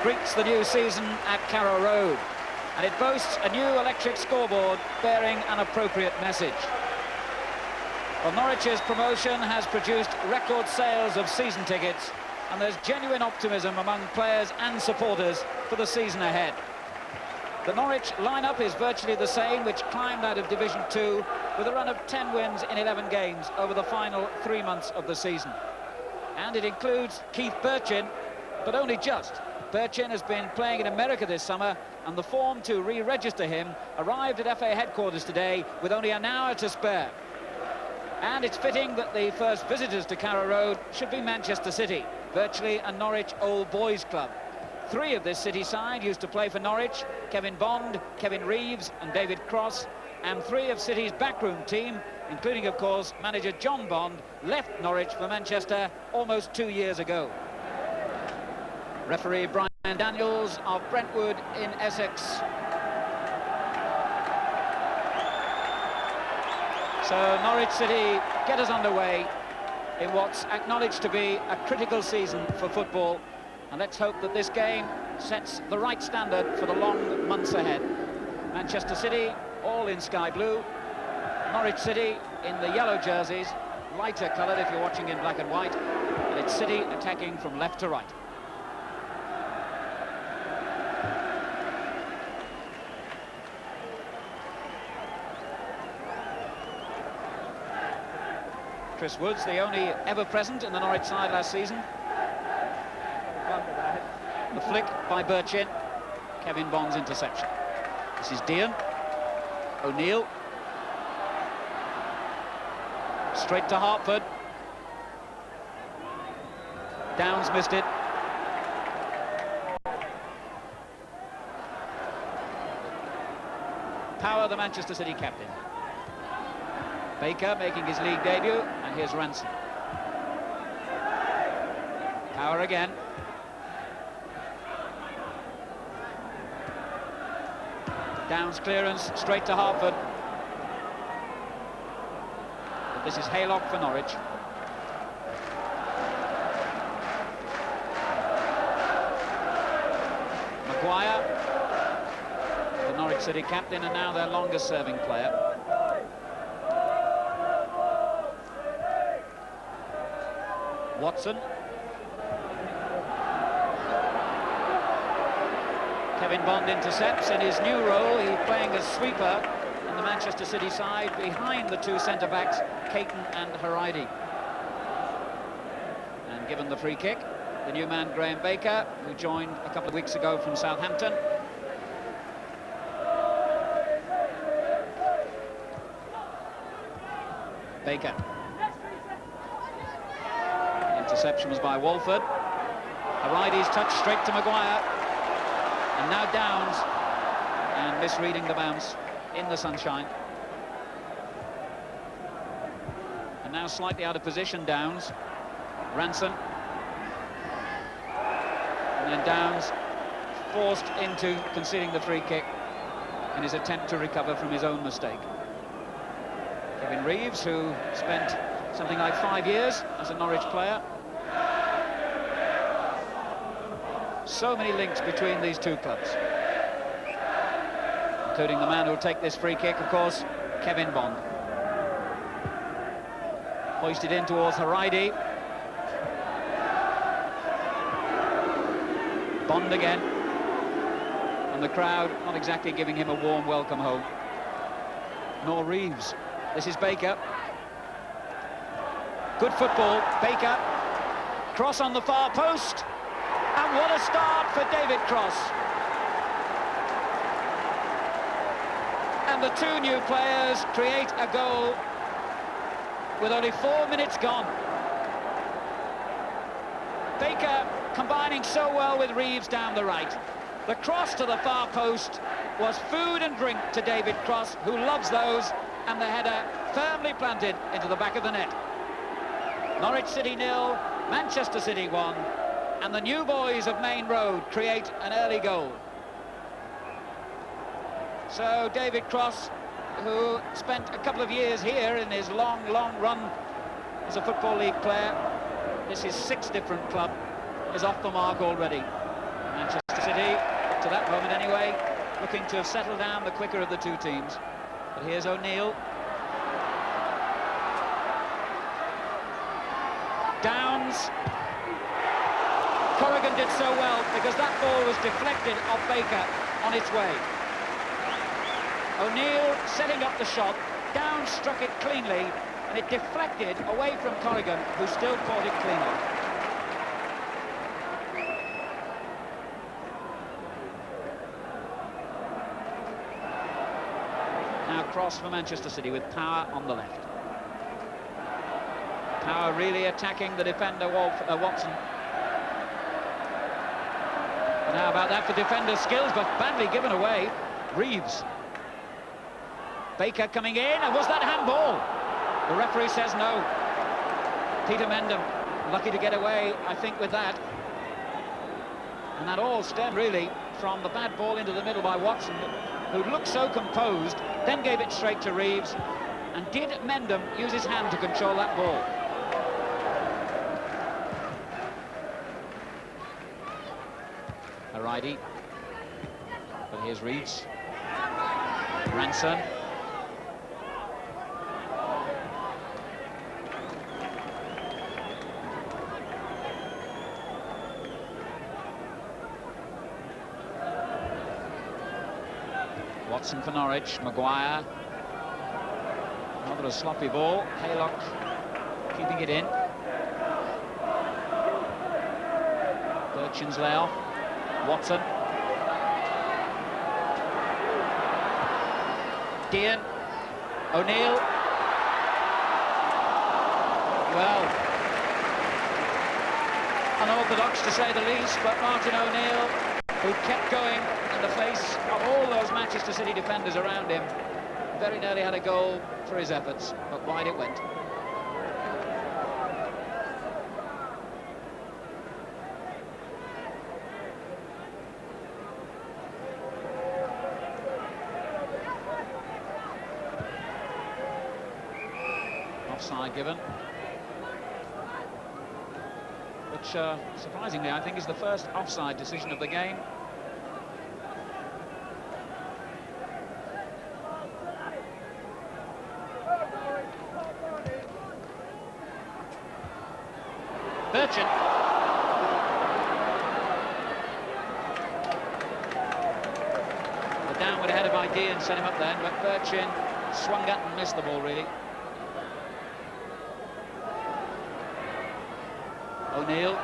Greets the new season at Carrow Road, and it boasts a new electric scoreboard bearing an appropriate message. Well, Norwich's promotion has produced record sales of season tickets, and there's genuine optimism among players and supporters for the season ahead. The Norwich lineup is virtually the same, which climbed out of Division 2 with a run of 10 wins in 11 games over the final 3 months of the season. And it includes Keith Birchin, but only just. Birchin has been playing in America this summer, and the form to re-register him arrived at FA headquarters today with only an hour to spare. And it's fitting that the first visitors to Carrow Road should be Manchester City, virtually a Norwich old boys club. 3 of this City side used to play for Norwich: Kevin Bond, Kevin Reeves and David Cross, and 3 of City's backroom team, including of course manager John Bond, left Norwich for Manchester almost 2 years ago. Referee Brian Daniels of Brentwood in Essex. So Norwich City get us underway in what's acknowledged to be a critical season for football, and let's hope that this game sets the right standard for the long months ahead. Manchester City all in sky blue, Norwich City in the yellow jerseys, lighter coloured if you're watching in black and white, and it's City attacking from left to right. Chris Woods, the only ever present in the Norwich side last season. The flick by Birchin, Kevin Bond's interception. This is Dean, O'Neill. Straight to Hartford. Downs missed it. Power, the Manchester City captain. Baker making his league debut, and here's Ranson. Power again. Downs clearance, straight to Hartford. But this is Haylock for Norwich. Maguire, the Norwich City captain, and now their longest serving player. Watson. Kevin Bond intercepts in his new role. He's playing as sweeper in the Manchester City side behind the 2 centre-backs, Caton and Haridi. And given the free kick, the new man Graham Baker, who joined a couple of weeks ago from Southampton. Baker. Interception was by Walford. Haridi's touch straight to Maguire. And now Downs, and misreading the bounce in the sunshine. And now slightly out of position, Downs. Ranson. And then Downs forced into conceding the free kick in his attempt to recover from his own mistake. Kevin Reeves, who spent something like 5 years as a Norwich player. So many links between these 2 clubs, including the man who'll take this free kick, of course, Kevin Bond. Hoisted in towards Haridi. Bond again. And the crowd not exactly giving him a warm welcome home. Nor Reeves. This is Baker. Good football, Baker. Cross on the far post. And what a start for David Cross. And the 2 new players create a goal with only 4 minutes gone. Baker combining so well with Reeves down the right. The cross to the far post was food and drink to David Cross, who loves those, and the header firmly planted into the back of the net. Norwich City 0, Manchester City 1. And the new boys of Main Road create an early goal. So David Cross, who spent a couple of years here in his long run as a Football League player, this is 6 different club, is off the mark already. Manchester moment anyway, looking to have settled down the quicker of the two teams. But here's O'Neill. Downs. Corrigan did so well because that ball was deflected off Baker on its way. O'Neill setting up the shot. Downs struck it cleanly, and it deflected away from Corrigan, who still caught it cleanly. Now cross for Manchester City with Power on the left. Power really attacking the defender Watson. And how about that for defender skills, but badly given away. Reeves. Baker coming in, and was that handball? The referee says no. Peter Mendham lucky to get away, I think, with that. And that all stemmed really from the bad ball into the middle by Watson, who looked so composed, then gave it straight to Reeves. And did Mendham use his hand to control that ball? A righty. But here's Reeves. Ranson. Watson for Norwich. Maguire. Rather a sloppy ball. Haylock keeping it in. Berchin's layoff. Watson. Dean. O'Neill. Well, unorthodox to say the least, but Martin O'Neill, who kept going in the face of all those Manchester City defenders around him, very nearly had a goal for his efforts, but wide it went. Offside given, which surprisingly I think is the first offside decision of the game. Berchin. The downward header by Dean set him up then, but Berchin swung at and missed the ball really. O'Neill.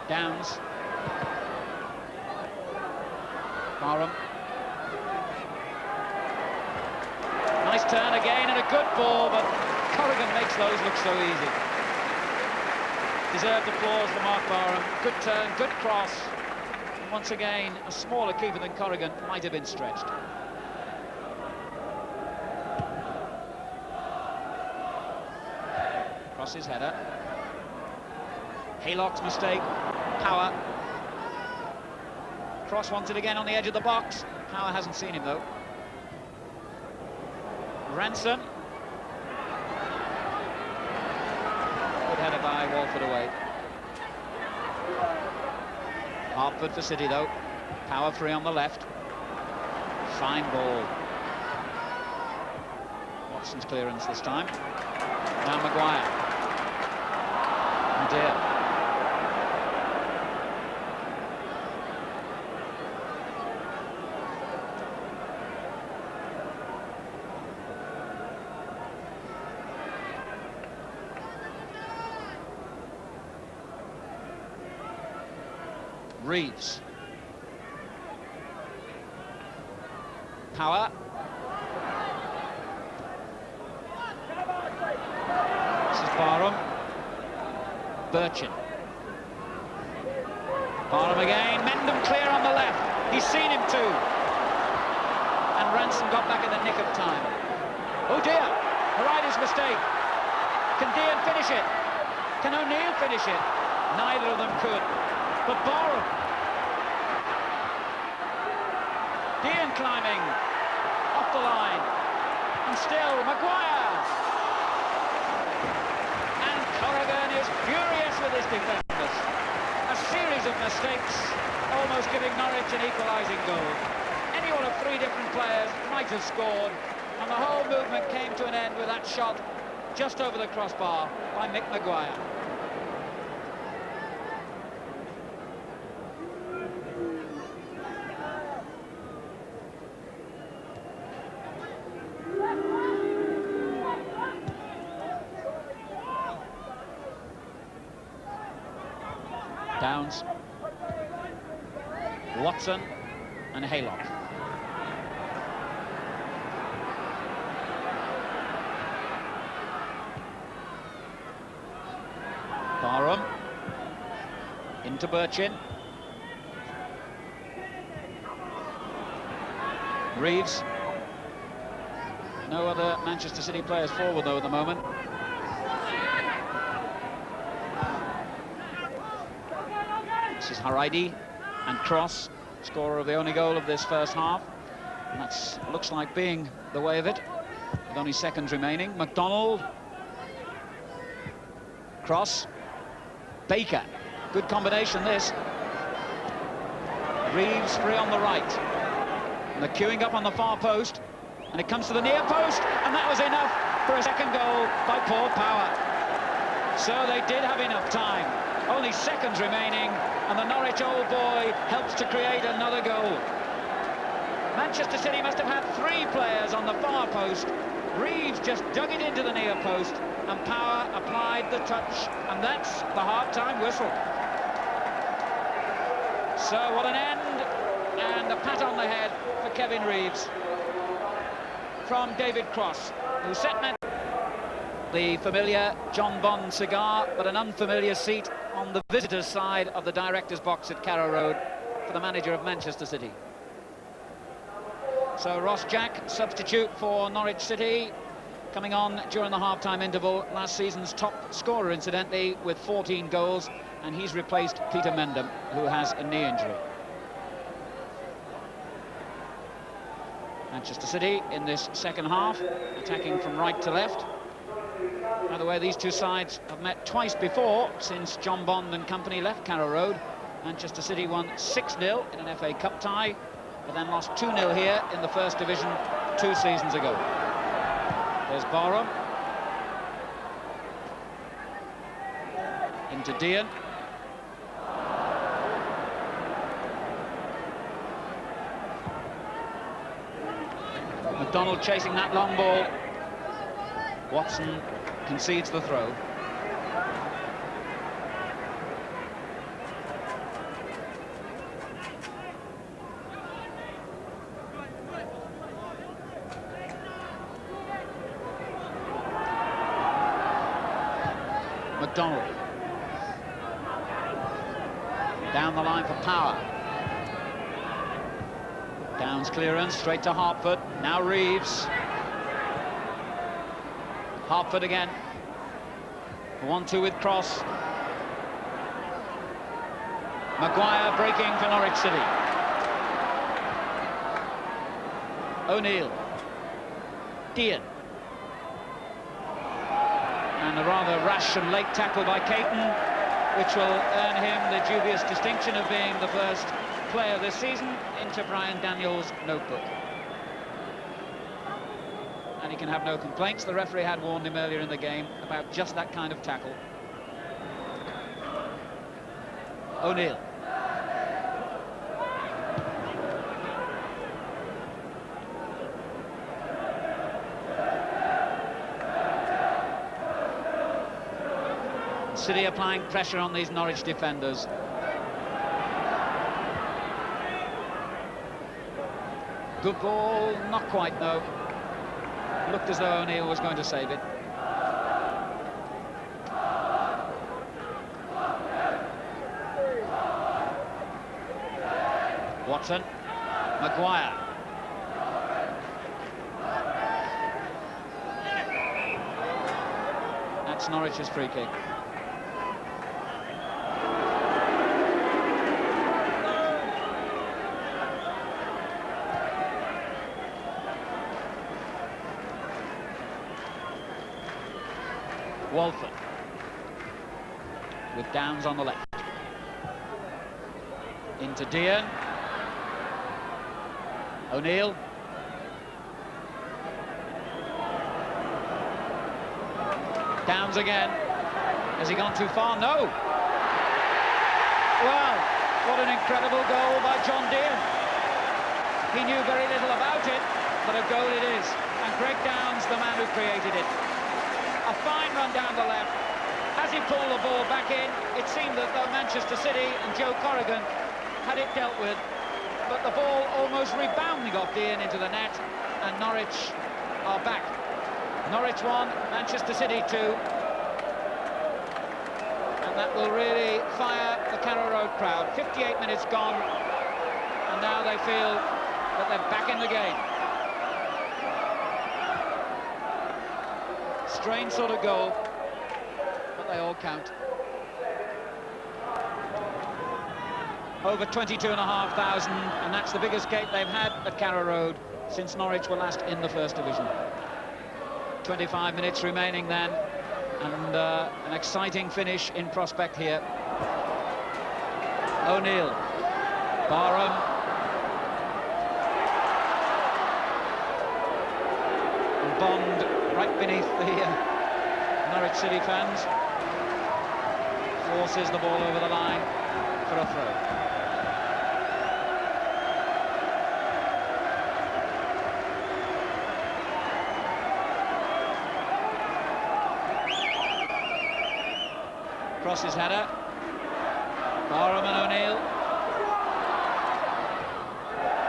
Downs. Barham. Nice turn again and a good ball, but Corrigan makes those look so easy. Deserved applause for Mark Barham. Good turn, good cross. And once again, a smaller keeper than Corrigan might have been stretched. Cross's header. Haylock's mistake. Power. Cross wanted again on the edge of the box. Power hasn't seen him though. Ranson. Good header by Walford away. Hartford for City though. Power free on the left. Fine ball. Watson's clearance this time. Now Maguire. Oh dear. Reeves. Power. This is Barham. Berchin. Barham again. Mendham clear on the left. He's seen him too. And Ranson got back in the nick of time. Oh dear. Harida's mistake. Can Dean finish it? Can O'Neill finish it? Neither of them could. But Barham. Dean climbing off the line. And still Maguire. And Corrigan is furious with his defenders. A mistakes, almost giving Norwich an equalising goal. Any one of three different players might have scored, and the whole movement came to an end with that shot just over the crossbar by Mick Maguire. Downs, Watson and Haylock. Barham into Birchin. Reeves. No other Manchester City players forward though at the moment. This is Haraidi and Cross, scorer of the only goal of this first half. And that looks like being the way of it, with only seconds remaining. McDonald. Cross. Baker. Good combination, this. Reeves free on the right. And they're queuing up on the far post. And it comes to the near post. And that was enough for a second goal by Paul Power. So they did have enough time. Only seconds remaining. And the Norwich old boy helps to create another goal. Manchester City must have had three players on the far post. Reeves just dug it into the near post, and Power applied the touch, and that's the half-time whistle. So what an end, and a pat on the head for Kevin Reeves from David Cross, who set the familiar John Bond cigar, but an unfamiliar seat on the visitors' side of the director's box at Carrow Road for the manager of Manchester City. So Ross Jack, substitute for Norwich City, coming on during the half-time interval. Last season's top scorer, incidentally, with 14 goals, and he's replaced Peter Mendham, who has a knee injury. Manchester City in this second half, attacking from right to left. By the way, these two sides have met twice before since John Bond and company left Carrow Road. Manchester City won 6-0 in an FA Cup tie, but then lost 2-0 here in the First Division 2 seasons ago. There's Barham. Into Dean. McDonald chasing that long ball. Watson concedes the throw. McDonald. Down the line for Power. Downs clearance, straight to Hartford. Now Reeves. Hartford again. 1-2 with Cross. Maguire breaking for Norwich City. O'Neill. Dean. And a rather rash and late tackle by Caton, which will earn him the dubious distinction of being the first player this season into Brian Daniels' notebook. And he can have no complaints. The referee had warned him earlier in the game about just that kind of tackle. O'Neill. City applying pressure on these Norwich defenders. Good ball, not quite though. Looked as though O'Neill was going to save it. Watson, Maguire. That's Norwich's free kick. Walford with Downs on the left. Into Dean. O'Neill. Downs again. Has he gone too far? No. Well, what an incredible goal by John Dean. He knew very little about it, but a goal it is. And Greg Downs, the man who created it. A fine run down the left. As he pulled the ball back in, it seemed that though Manchester City and Joe Corrigan had it dealt with, but the ball almost rebounding off Dean into the net, and Norwich are back. Norwich 1, Manchester City 2. And that will really fire the Carrow Road crowd. 58 minutes gone, and now they feel that they're back in the game. Strange sort of goal, but they all count. Over 22,500, and that's the biggest gate they've had at Carrow Road since Norwich were last in the First Division. 25 minutes remaining then, and an exciting finish in prospect here. O'Neill, Barham, and Bond right beneath the Norwich City fans, forces the ball over the line for a throw. Crosses header. Barham and O'Neill.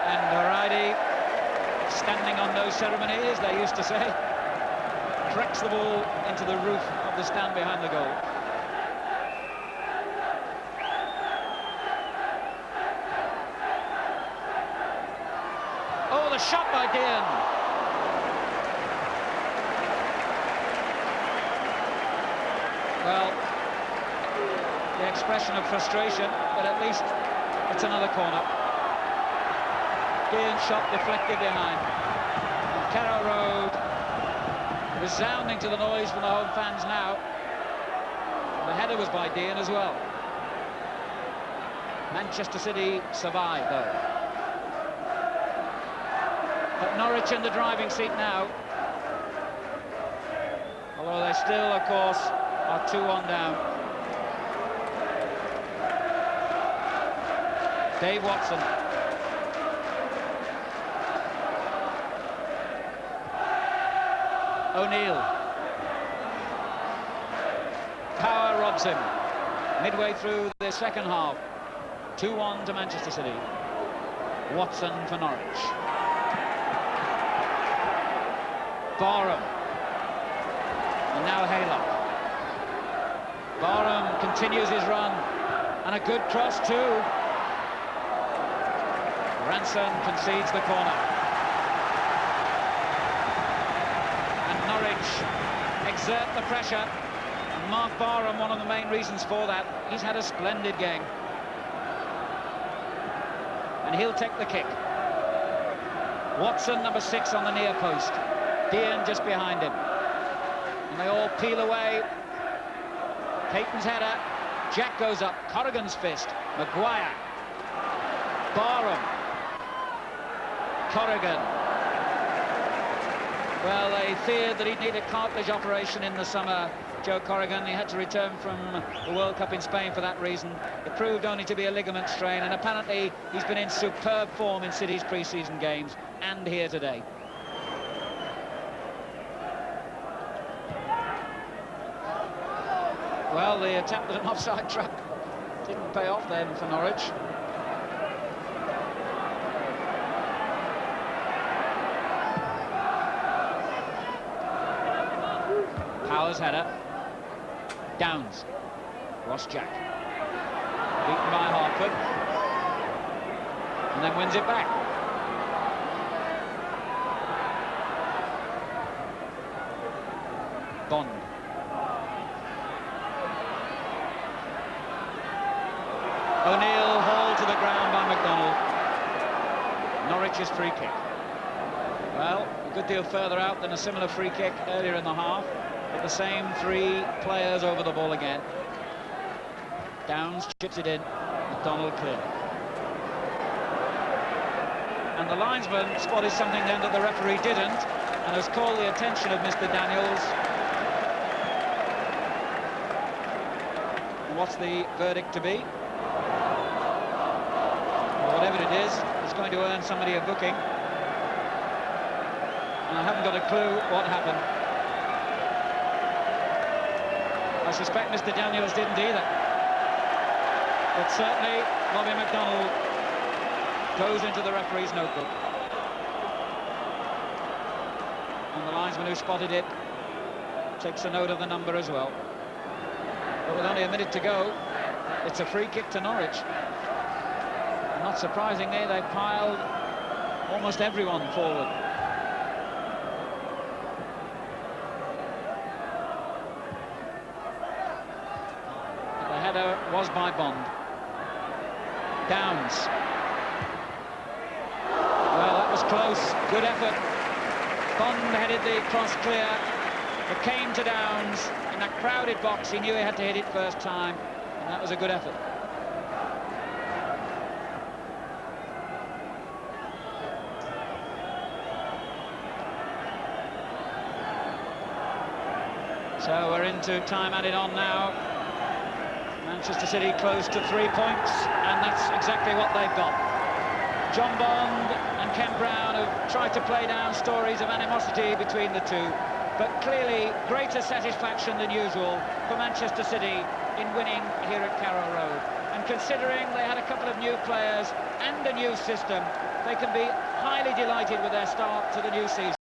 And O'Reilly, standing on no ceremony, as they used to say, cracks the ball into the roof of the stand behind the goal. Oh, the shot by Dean. Well, the expression of frustration, but at least it's another corner. Dean's shot deflected behind. Carrow Road resounding to the noise from the home fans now. The header was by Dean as well. Manchester City survived though. But Norwich in the driving seat now. Although they still, of course, are 2-1 down. Dave Watson. O'Neill. Power robs him. Midway through the second half. 2-1 to Manchester City. Watson for Norwich. Barham. And now Haylock. Barham continues his run. And a good cross too. Ranson concedes the corner. And Norwich exert the pressure. And Mark Barham, one of the main reasons for that. He's had a splendid game. And he'll take the kick. Watson, number 6 on the near post. Dean just behind him. And they all peel away. Payton's header. Jack goes up. Corrigan's fist. Maguire. Barham. Corrigan. Well, they feared that he'd need a cartilage operation in the summer, Joe Corrigan. He had to return from the World Cup in Spain for that reason. It proved only to be a ligament strain, and apparently he's been in superb form in City's pre-season games and here today. Well, the attempt at an offside trap didn't pay off then for Norwich. Powers header. Downs. Ross Jack. Beaten by Hartford. And then wins it back. Bond. O'Neill hauled to the ground by McDonald. Norwich's free kick. Well, a good deal further out than a similar free kick earlier in the half. But the same 3 players over the ball again. Downs chips it in. McDonald clear. And the linesman spotted something then that the referee didn't, and has called the attention of Mr. Daniels. And what's the verdict to be? Well, whatever it is, it's going to earn somebody a booking. And I haven't got a clue what happened. I suspect Mr. Daniels didn't either. But certainly, Bobby McDonald goes into the referee's notebook. And the linesman who spotted it takes a note of the number as well. But with only a minute to go, it's a free kick to Norwich. And not surprisingly, they piled almost everyone forward. But the header was by Bond. Downs. Well, that was close. Good effort. Bond headed the cross clear. It came to Downs in that crowded box. He knew he had to hit it first time, and that was a good effort. So we're into time added on now. Manchester City close to 3 points, and that's exactly what they've got. John Bond and Ken Brown have tried to play down stories of animosity between the two, but clearly greater satisfaction than usual for Manchester City in winning here at Carrow Road. And considering they had a couple of new players and a new system, they can be highly delighted with their start to the new season.